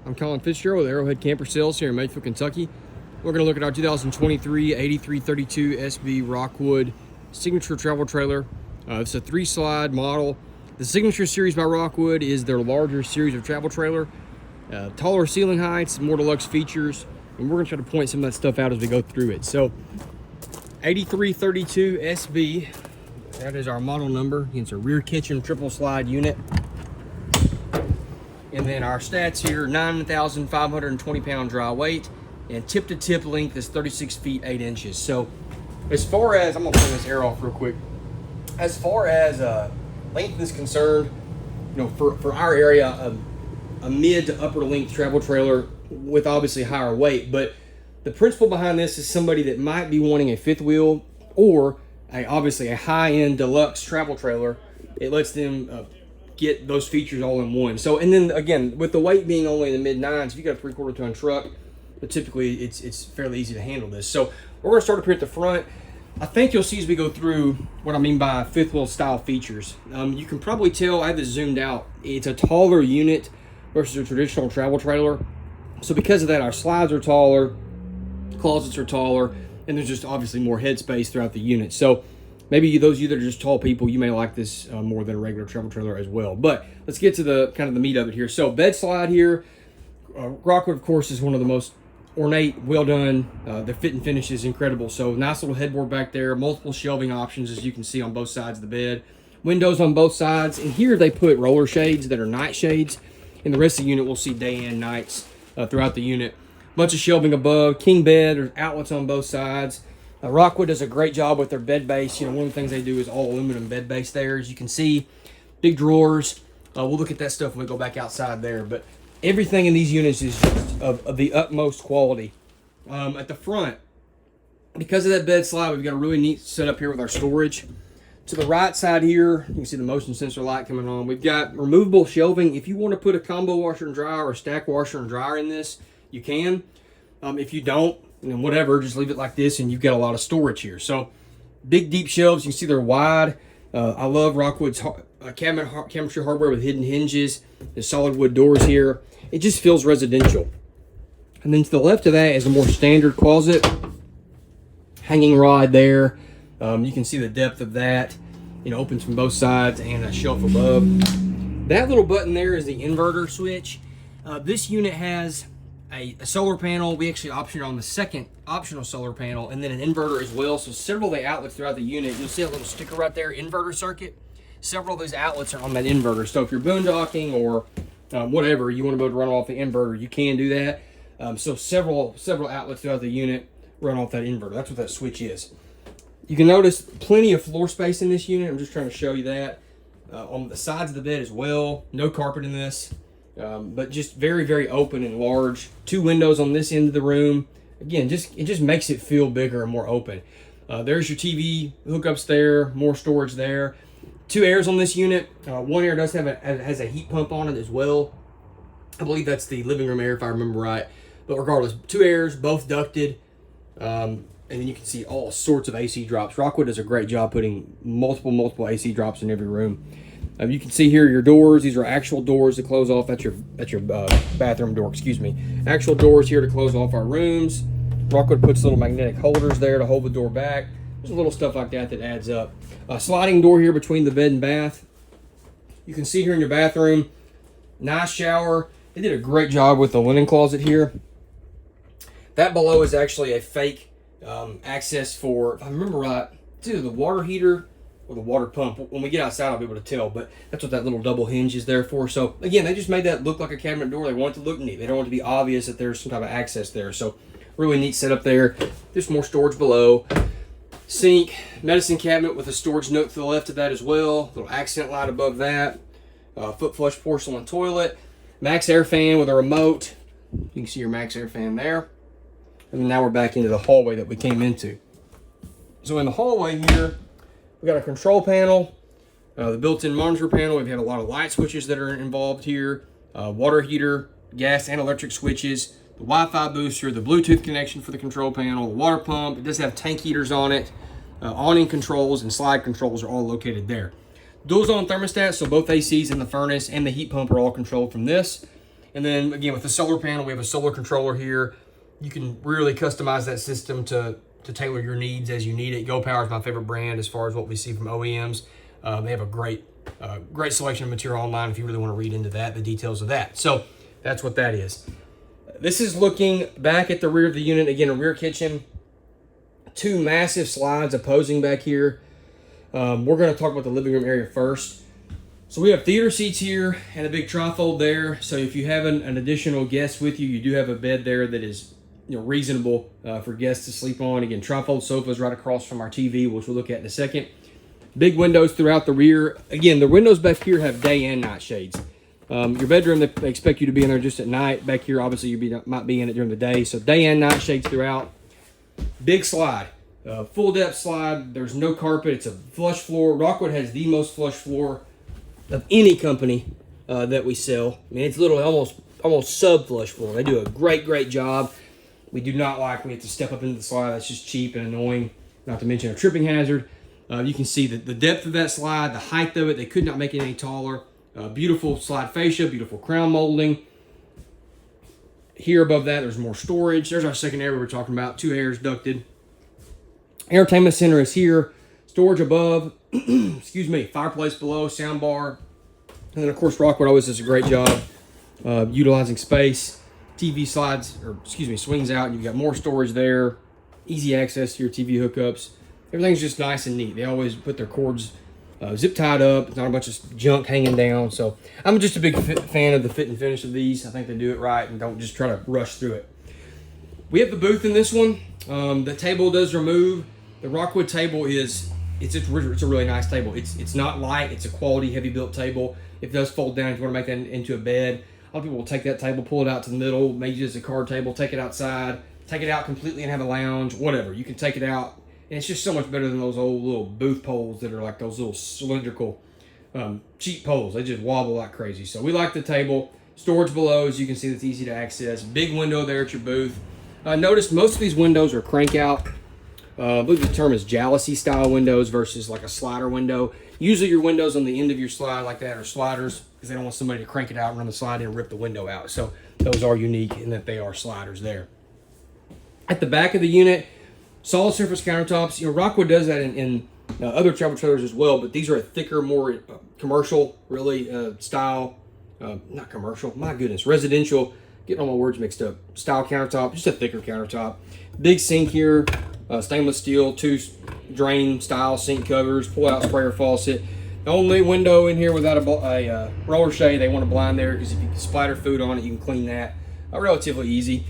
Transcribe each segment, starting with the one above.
I'm Colin Fitzgerald with Arrowhead Camper Sales here in Mayfield, Kentucky. We're going to look at our 2023 8332 SB Rockwood Signature Travel Trailer. It's a 3-slide model. The Signature Series by Rockwood is their larger series of travel trailer. Taller ceiling heights, more deluxe features, and we're going to try to point some of that stuff out as we go through it. So, 8332 SB, that is our model number. It's a rear kitchen triple slide unit. And then our stats here, 9,520 pound dry weight, and tip to tip length is 36 feet 8 inches. So as far as, I'm gonna turn this air off real quick. As far as length is concerned, you know, for our area, a mid to upper length travel trailer with obviously higher weight. But the principle behind this is somebody that might be wanting a fifth wheel or obviously a high end deluxe travel trailer. It lets them get those features all in one. So, and then again, with the weight being only in the mid 9s, if you got a 3/4 ton truck, but typically it's fairly easy to handle this. So we're gonna start up here at the front. I think you'll see as we go through what I mean by fifth wheel style features. You can probably tell, I have this zoomed out, it's a taller unit versus a traditional travel trailer. So because of that, our slides are taller, closets are taller, and there's just obviously more headspace throughout the unit. So maybe those of you that are just tall people, you may like this more than a regular travel trailer as well. But let's get to the kind of the meat of it here. So bed slide here. Rockwood, of course, is one of the most ornate, well done. The fit and finish is incredible. So nice little headboard back there. Multiple shelving options, as you can see on both sides of the bed. Windows on both sides. And here they put roller shades that are night shades. And the rest of the unit we'll see day and nights throughout the unit. Bunch of shelving above. King bed. There's outlets on both sides. Rockwood does a great job with their bed base. You know, one of the things they do is all aluminum bed base there. As you can see, big drawers. We'll look at that stuff when we go back outside there. But everything in these units is just of the utmost quality. At the front, because of that bed slide, we've got a really neat setup here with our storage. To the right side here, you can see the motion sensor light coming on. We've got removable shelving. If you want to put a combo washer and dryer or a stack washer and dryer in this, you can. If you don't, and whatever, just leave it like this and you've got a lot of storage here. So big deep shelves, you can see they're wide. I love Rockwood's cabinetry hardware with hidden hinges. There's solid wood doors here. It just feels residential. And then to the left of that is a more standard closet. Hanging rod there. You can see the depth of that. You know, opens from both sides and a shelf above. That little button there is the inverter switch. This unit has a solar panel. We actually optioned on the second optional solar panel, and then an inverter as well. So several of the outlets throughout the unit, you'll see a little sticker right there, inverter circuit. Several of those outlets are on that inverter. So if you're boondocking or whatever, you want to be able to run off the inverter, you can do that. So several outlets throughout the unit run off that inverter. That's what that switch is. You can notice plenty of floor space in this unit. I'm just trying to show you that. On the sides of the bed as well. No carpet in this. But just very, very open and large. 2 windows on this end of the room. Again, it just makes it feel bigger and more open. There's your TV hookups there, more storage there. 2 airs on this unit. One air does has a heat pump on it as well. I believe that's the living room air if I remember right. But regardless, 2 airs, both ducted. And then you can see all sorts of AC drops. Rockwood does a great job putting multiple AC drops in every room. You can see here your doors. These are actual doors to close off. That's your bathroom door, excuse me. Actual doors here to close off our rooms. Rockwood puts little magnetic holders there to hold the door back. There's little stuff like that that adds up. A sliding door here between the bed and bath. You can see here in your bathroom, nice shower. They did a great job with the linen closet here. That below is actually a fake access for, if I remember right, it's either the water heater or the water pump. When we get outside, I'll be able to tell, but that's what that little double hinge is there for. So again, they just made that look like a cabinet door. They want it to look neat. They don't want it to be obvious that there's some type of access there. So really neat setup there. There's more storage below. Sink, medicine cabinet with a storage nook to the left of that as well. Little accent light above that. Foot flush porcelain toilet. Max air fan with a remote. You can see your Max air fan there. And now we're back into the hallway that we came into. So in the hallway here, we got a control panel, the built-in monitor panel. We've had a lot of light switches that are involved here, water heater, gas and electric switches, the Wi-Fi booster, the Bluetooth connection for the control panel, the water pump. It does have tank heaters on it. Awning controls and slide controls are all located there. Dual zone thermostat, so both ACs in the furnace and the heat pump are all controlled from this. And then again, with the solar panel, we have a solar controller here. You can really customize that system to tailor your needs as you need it. GoPower is my favorite brand as far as what we see from OEMs. They have a great selection of material online if you really want to read into that, the details of that. So that's what that is. This is looking back at the rear of the unit. Again, a rear kitchen. 2 massive slides opposing back here. We're going to talk about the living room area first. So we have theater seats here and a big trifold there. So if you have an additional guest with you, you do have a bed there that is reasonable for guests to sleep on. Again, trifold sofas right across from our TV, which we'll look at in a second. Big windows throughout the rear. Again, the windows back here have day and night shades. Your bedroom, they expect you to be in there just at night. Back here, obviously, might be in it during the day. So day and night shades throughout. Big slide. Full depth slide. There's no carpet. It's a flush floor. Rockwood has the most flush floor of any company that we sell. I mean, it's literally almost sub flush floor. They do a great job. We do not like we have to step up into the slide. That's just cheap and annoying. Not to mention a tripping hazard. You can see the depth of that slide, the height of it. They could not make it any taller. Beautiful slide fascia, beautiful crown molding. Here above that, there's more storage. There's our second area we were talking about. 2 areas ducted. Entertainment center is here. Storage above. Excuse me. Fireplace below. Sound bar. And then, of course, Rockwood always does a great job utilizing space. TV swings out. You've got more storage there. Easy access to your TV hookups. Everything's just nice and neat. They always put their cords zip tied up. It's not a bunch of junk hanging down. So I'm just a big fan of the fit and finish of these. I think they do it right and don't just try to rush through it. We have the booth in this one. The table does remove. The Rockwood table it's a really nice table. It's not light. It's a quality heavy built table. It does fold down if you want to make that into a bed. A lot of people will take that table, pull it out to the middle, make it as a card table, take it outside, take it out completely and have a lounge, whatever. You can take it out. And it's just so much better than those old little booth poles that are like those little cylindrical cheap poles. They just wobble like crazy. So we like the table. Storage below, as you can see, that's easy to access. Big window there at your booth. Notice most of these windows are crank out. I believe the term is jalousie style windows versus like a slider window. Usually your windows on the end of your slide like that are sliders because they don't want somebody to crank it out, run the slide in, and rip the window out. So those are unique in that they are sliders there. At the back of the unit, solid surface countertops. Rockwood does that in other travel trailers as well, but these are a thicker, more commercial, really style. Not commercial, my goodness, residential. Getting all my words mixed up. Style countertop, just a thicker countertop. Big sink here, stainless steel, 2 drain style sink covers, pull out sprayer faucet. The only window in here without a roller shade, they want a blind there because if you splatter food on it, you can clean that relatively easy.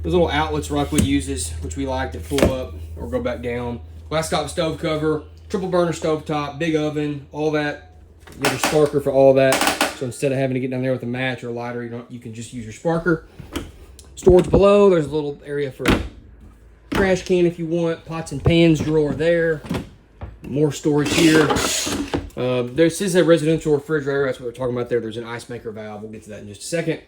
Those little outlets Rockwood uses, which we like, to pull up or go back down. Glass top stove cover, triple burner stove top, big oven, all that. You have a sparker for all that. So instead of having to get down there with a match or a lighter, you can just use your sparker. Storage below, there's a little area for trash can if you want. Pots and pans drawer there. More storage here. This is a residential refrigerator. That's what we're talking about there. There's an ice maker valve. We'll get to that in just a second.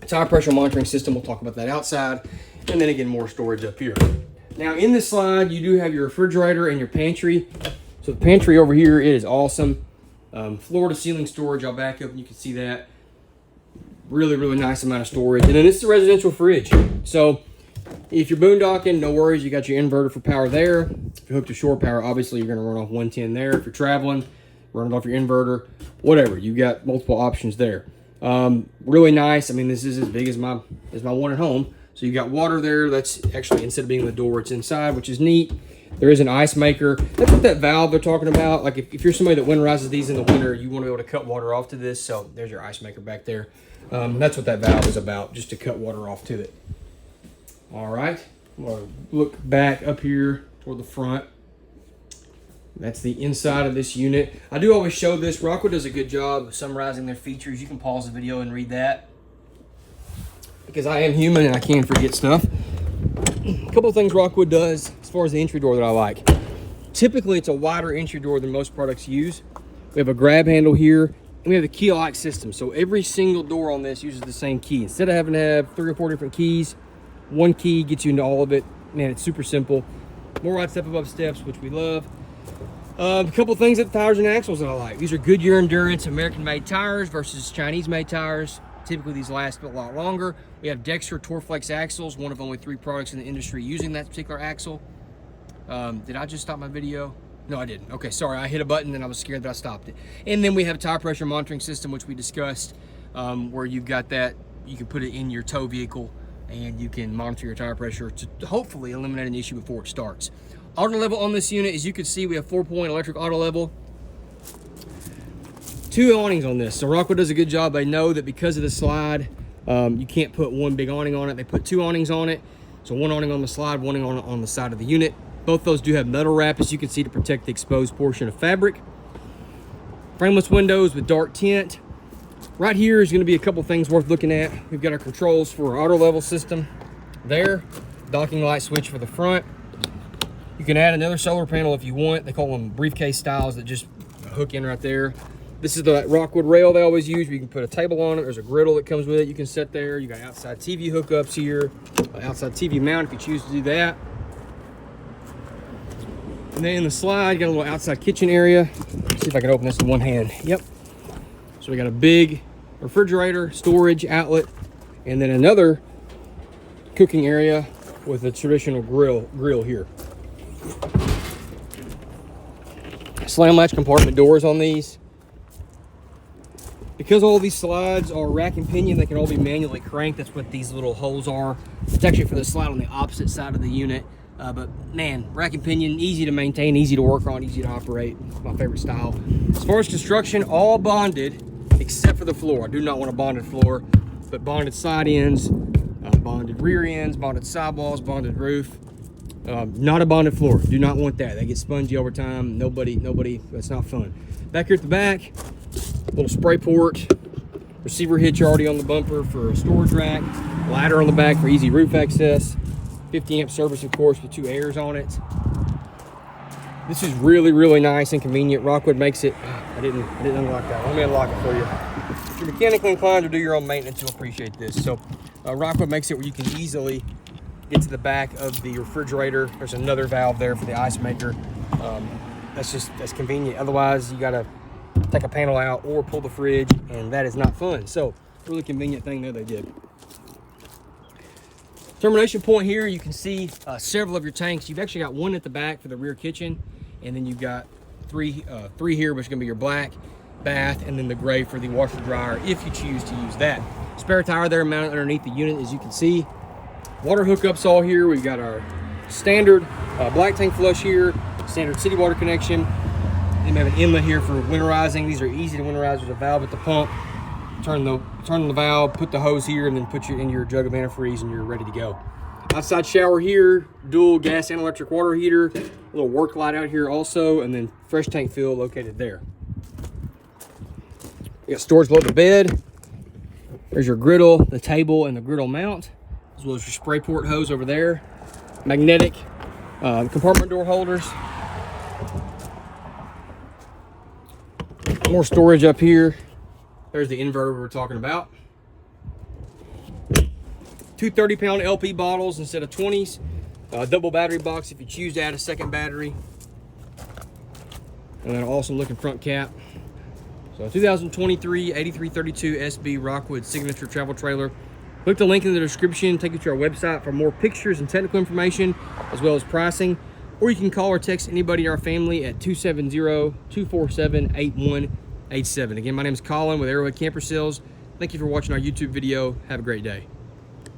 Tire pressure monitoring system. We'll talk about that outside. And then again, more storage up here. Now in this slide, you do have your refrigerator and your pantry. So the pantry over here, it is awesome. Floor to ceiling storage. I'll back up and you can see that. Really nice amount of storage. And then this is a residential fridge. So if you're boondocking, no worries. You got your inverter for power there. If you're hooked to shore power, obviously you're going to run off 110 there. If you're traveling, run it off your inverter. Whatever. You got multiple options there. Really nice. I mean, this is as big as my one at home. So you got water there. That's actually, instead of being the door, it's inside, which is neat. There is an ice maker. That's what that valve they're talking about. Like if you're somebody that winterizes these in the winter, you want to be able to cut water off to this. So there's your ice maker back there. That's what that valve is about, just to cut water off to it. All right. I'm going to look back up here toward the front. That's the inside of this unit. I do always show this. Rockwood does a good job of summarizing their features. You can pause the video and read that, because I am human and I can forget stuff. A couple of things Rockwood does as far as the entry door that I like. Typically, it's a wider entry door than most products use. We have a grab handle here, and we have the key-lock system. So every single door on this uses the same key. Instead of having to have 3 or 4 different keys, one key gets you into all of it. Man, it's super simple. More ride step above steps, which we love. A couple things at the tires and axles that I like. These are Goodyear Endurance American-made tires versus Chinese-made tires. Typically these last a lot longer. We have Dexter Torflex axles, one of only 3 products in the industry using that particular axle. Did I just stop my video? No, I didn't. Okay, sorry, I hit a button and I was scared that I stopped it. And then we have a tire pressure monitoring system, which we discussed, where you've got that, you can put it in your tow vehicle and you can monitor your tire pressure to hopefully eliminate an issue before it starts. Auto level on this unit, as you can see, we have 4-point electric auto level. 2 awnings on this. So Rockwood does a good job. They know that because of the slide, you can't put one big awning on it. They put 2 awnings on it. So 1 awning on the slide, 1 awning on the side of the unit. Both those do have metal wrap, as you can see, to protect the exposed portion of fabric. Frameless windows with dark tint. Right here is going to be a couple things worth looking at. We've got our controls for our auto level system there. Docking light switch for the front. You can add another solar panel if you want. They call them briefcase styles that just hook in right there. This is the Rockwood rail they always use. You can put a table on it. There's a griddle that comes with it. You can set there. You got outside TV hookups here. Outside TV mount if you choose to do that. And then in the slide, you got a little outside kitchen area. Let's see if I can open this in one hand. Yep. So we got a big refrigerator, storage outlet, and then another cooking area with a traditional grill here. Slam latch compartment doors on these. Because all these slides are rack and pinion, they can all be manually cranked. That's what these little holes are. It's actually for the slide on the opposite side of the unit. But man, rack and pinion, easy to maintain, easy to work on, easy to operate. It's my favorite style. As far as construction, all bonded except for the floor. I do not want a bonded floor, but bonded side ends, bonded rear ends, bonded sidewalls, bonded roof. Not a bonded floor. Do not want that. They get spongy over time. Nobody, that's not fun. Back here at the back, little spray port, receiver hitch already on the bumper for a storage rack, ladder on the back for easy roof access, 50 amp service, of course, with 2 airs on it. This is really, really nice and convenient. Rockwood makes it. I didn't unlock that. Let me unlock it for you. If you're mechanically inclined to do your own maintenance, you'll appreciate this. So Rockwood makes it where you can easily get to the back of the refrigerator. There's another valve there for the ice maker. That's convenient. Otherwise, you gotta take a panel out or pull the fridge, and that is not fun. So really convenient thing there they did. Termination point here, you can see several of your tanks. You've actually got 1 at the back for the rear kitchen, and then you've got three here, which is gonna be your black bath, and then the gray for the washer dryer if you choose to use that. Spare tire there mounted underneath the unit, as you can see. Water hookups all here. We've got our standard black tank flush here, standard city water connection. And we have an inlet here for winterizing. These are easy to winterize. There's a valve at the pump. Turn the valve, put the hose here, and then put in your jug of antifreeze, and you're ready to go. Outside shower here, dual gas and electric water heater, a little work light out here also, and then fresh tank fill located there. You got storage below the bed. There's your griddle, the table, and the griddle mount, as well as your spray port hose over there. Magnetic compartment door holders. More storage up here. There's the inverter we were talking about. 2 30-pound LP bottles instead of 20s. Double battery box if you choose to add a second battery. And then an awesome looking front cap. So 2023 8332 SB Rockwood signature travel trailer. Click the link in the description, take you to our website for more pictures and technical information, as well as pricing. Or you can call or text anybody in our family at 270-247-8187. Again, my name is Colin with Arrowhead Camper Sales. Thank you for watching our YouTube video. Have a great day.